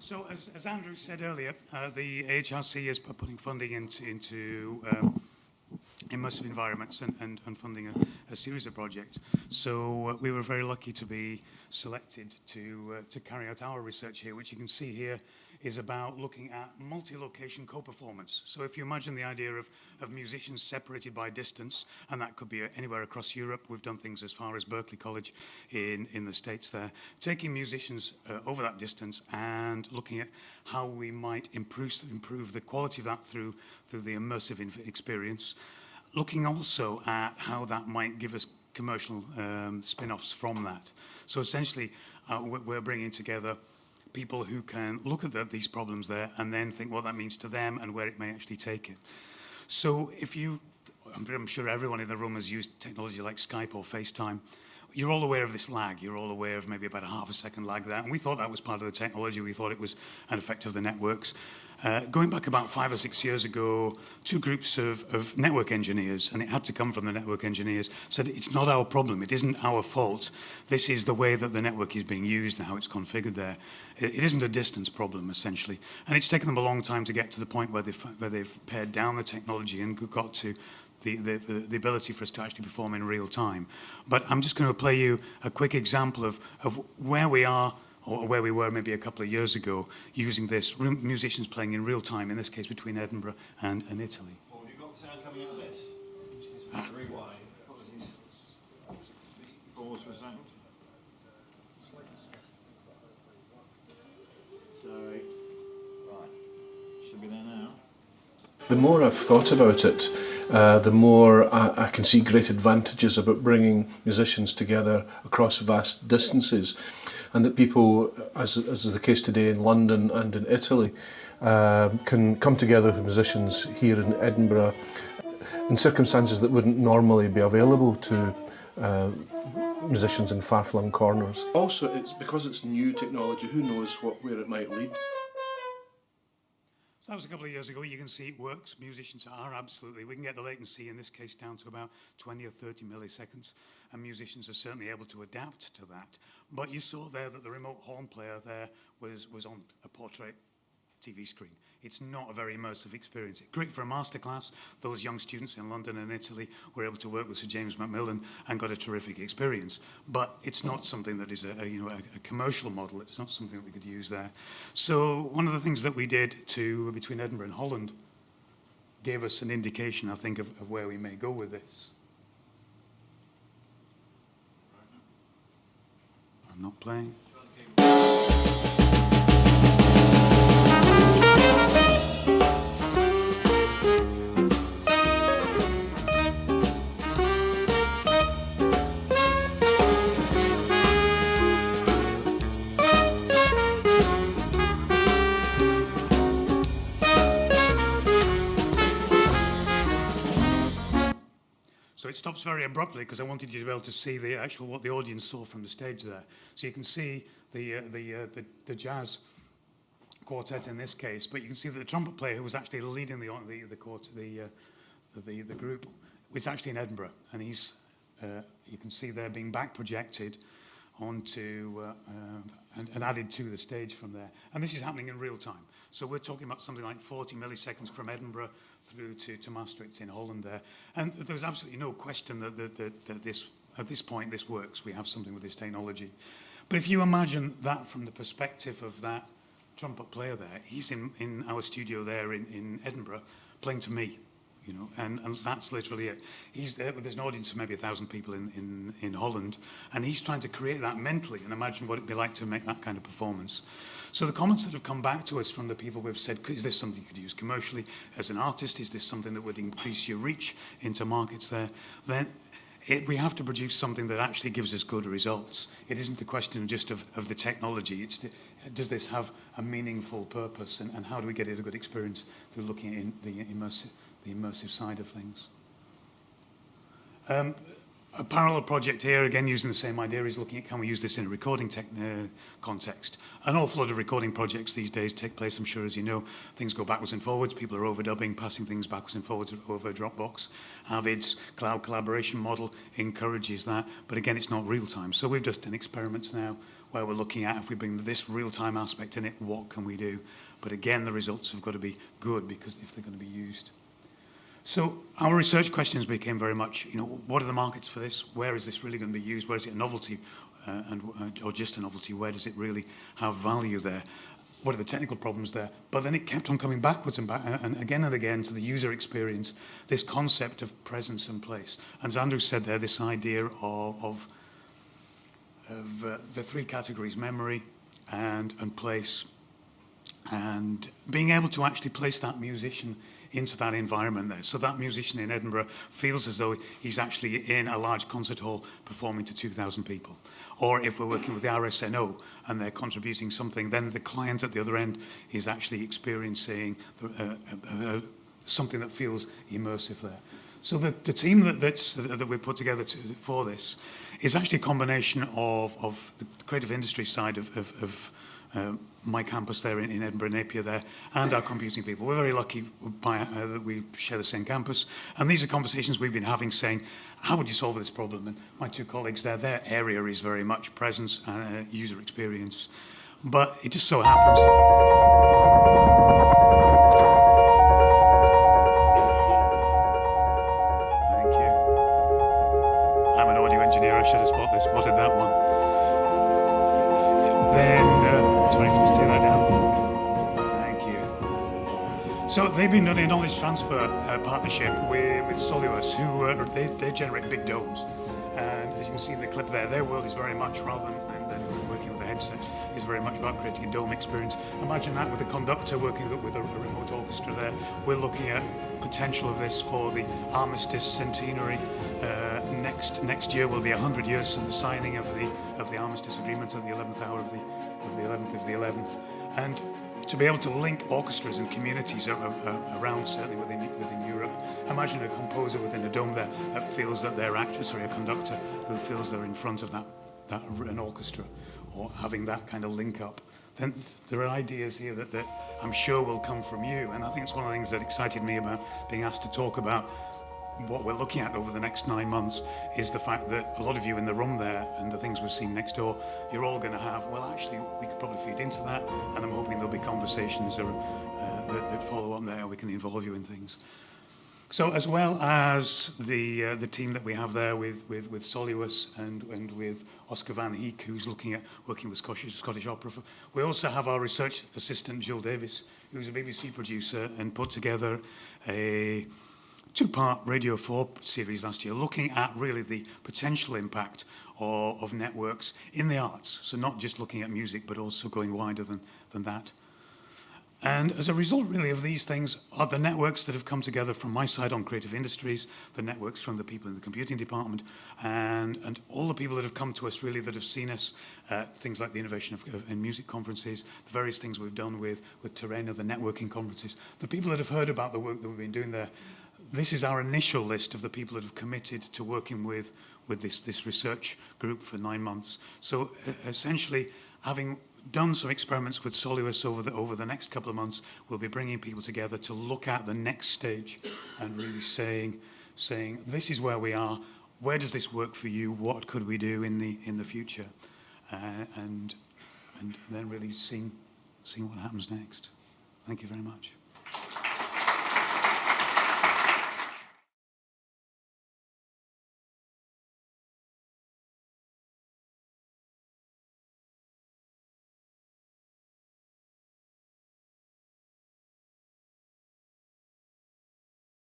So, as Andrew said earlier, the AHRC is putting funding into immersive environments and funding a series of projects. So we were very lucky to be selected to carry out our research here, which you can see here is about looking at multi-location co-performance. So if you imagine the idea of musicians separated by distance, and that could be anywhere across Europe. We've done things as far as Berklee College in the States there, taking musicians over that distance and looking at how we might improve the quality of that through the immersive experience. Looking also at how that might give us commercial spin-offs from that. So essentially, we're bringing together people who can look at these problems there and then think what that means to them and where it may actually take it. So I'm sure everyone in the room has used technology like Skype or FaceTime. You're all aware of this lag. You're all aware of maybe about a half a second lag there. And we thought that was part of the technology. We thought it was an effect of the networks. Going back about 5 or 6 years ago, two groups of network engineers, and it had to come from the network engineers, said it's not our problem. It isn't our fault. This is the way that the network is being used and how it's configured there. It isn't a distance problem, essentially. And it's taken them a long time to get to the point where they've pared down the technology and got to the ability for us to actually perform in real time. But I'm just going to play you a quick example of where we are or where we were maybe a couple of years ago using this, musicians playing in real time, in this case between Edinburgh and Italy. Well, have you got sound coming out of this? Rewind. Pause for a second. Sorry. Right. Should be there now. The more I've thought about it, the more I can see great advantages about bringing musicians together across vast distances, and that people, as is the case today in London and in Italy, can come together with musicians here in Edinburgh in circumstances that wouldn't normally be available to musicians in far-flung corners. Also, it's because it's new technology, who knows where it might lead. So that was a couple of years ago. You can see it works. Musicians are absolutely, we can get the latency in this case down to about 20 or 30 milliseconds, and musicians are certainly able to adapt to that. But you saw there that the remote horn player there was on a portrait TV screen. It's not a very immersive experience. Great for a masterclass. Those young students in London and Italy were able to work with Sir James Macmillan and got a terrific experience. But it's not something that is a commercial model. It's not something that we could use there. So one of the things that we did between Edinburgh and Holland gave us an indication, I think, of where we may go with this. I'm not playing. So it stops very abruptly because I wanted you to be able to see what the audience saw from the stage there. So you can see the jazz quartet in this case, but you can see that the trumpet player who was actually leading the group was actually in Edinburgh, and he's you can see there being back projected onto and added to the stage from there. And this is happening in real time. So we're talking about something like 40 milliseconds from Edinburgh through to Maastricht in Holland there. And there's absolutely no question that this, at this point, this works. We have something with this technology. But if you imagine that from the perspective of that trumpet player there, he's in our studio there in Edinburgh playing to me. You know, and that's literally it. He's there, there's an audience of maybe 1,000 people in Holland, and he's trying to create that mentally and imagine what it'd be like to make that kind of performance. So the comments that have come back to us from the people who've said, is this something you could use commercially as an artist? Is this something that would increase your reach into markets there? Then we have to produce something that actually gives us good results. It isn't a question just of the technology. It's does this have a meaningful purpose, and how do we get it a good experience through looking at the immersive side of things. A parallel project here, again using the same idea, is looking at can we use this in a recording context. An awful lot of recording projects these days take place, I'm sure, as you know. Things go backwards and forwards. People are overdubbing, passing things backwards and forwards over Dropbox. Avid's cloud collaboration model encourages that, but again, it's not real time. So we've just done experiments now where we're looking at if we bring this real time aspect in it, what can we do? But again, the results have got to be good because if they're going to be used. So our research questions became very much, what are the markets for this? Where is this really going to be used? Where is it a novelty or just a novelty? Where does it really have value there? What are the technical problems there? But then it kept on coming backwards and back and again to the user experience, this concept of presence and place. And as Andrew said there, this idea of the three categories, memory and place, and being able to actually place that musician into that environment there. So that musician in Edinburgh feels as though he's actually in a large concert hall performing to 2,000 people. Or if we're working with the RSNO and they're contributing something, then the client at the other end is actually experiencing something that feels immersive there. So the team that we've put together for this is actually a combination of the creative industry side of my campus there in Edinburgh, Napier there, and our computing people. We're very lucky that we share the same campus. And these are conversations we've been having saying, how would you solve this problem? And my two colleagues there, their area is very much presence and user experience. But it just so happens... Thank you. I'm an audio engineer, I should have spotted that one. Then... sorry, just take that down. Thank you. So they've been doing a knowledge transfer partnership with Solidus, who they generate big domes. And as you can see in the clip there, their world is very much, rather than working with a headset, is very much about creating a dome experience. Imagine that with a conductor working with a remote orchestra there. We're looking at potential of this for the Armistice Centenary. Next year will be 100 years since the signing of the Armistice Agreement at the 11th hour of the 11th of the 11th, and to be able to link orchestras and communities around, certainly within Europe. Imagine a composer within a dome there that feels that they're actually a conductor who feels they're in front of an orchestra, or having that kind of link up. Then there are ideas here that I'm sure will come from you, and I think it's one of the things that excited me about being asked to talk about what we're looking at over the next 9 months is the fact that a lot of you in the room there and the things we've seen next door, you're all going to have, well, actually, we could probably feed into that, and I'm hoping there'll be conversations that follow on there, we can involve you in things. So as well as the team that we have there with Solidus and with Oscar Van Heek, who's looking at working with Scottish Opera, we also have our research assistant, Jill Davis, who's a BBC producer and put together a two-part Radio 4 series last year, looking at really the potential impact of networks in the arts. So not just looking at music, but also going wider than that. And as a result, really, of these things are the networks that have come together from my side on creative industries, the networks from the people in the computing department, and all the people that have come to us, really, that have seen us, things like the innovation in music conferences, the various things we've done with Terrena, the networking conferences, the people that have heard about the work that we've been doing there. This is our initial list of the people that have committed to working with this research group for 9 months. So essentially, having done some experiments with Solidus over the next couple of months, we'll be bringing people together to look at the next stage and really saying this is where we are, where does this work for you, what could we do in the future, and then really seeing what happens next. Thank you very much.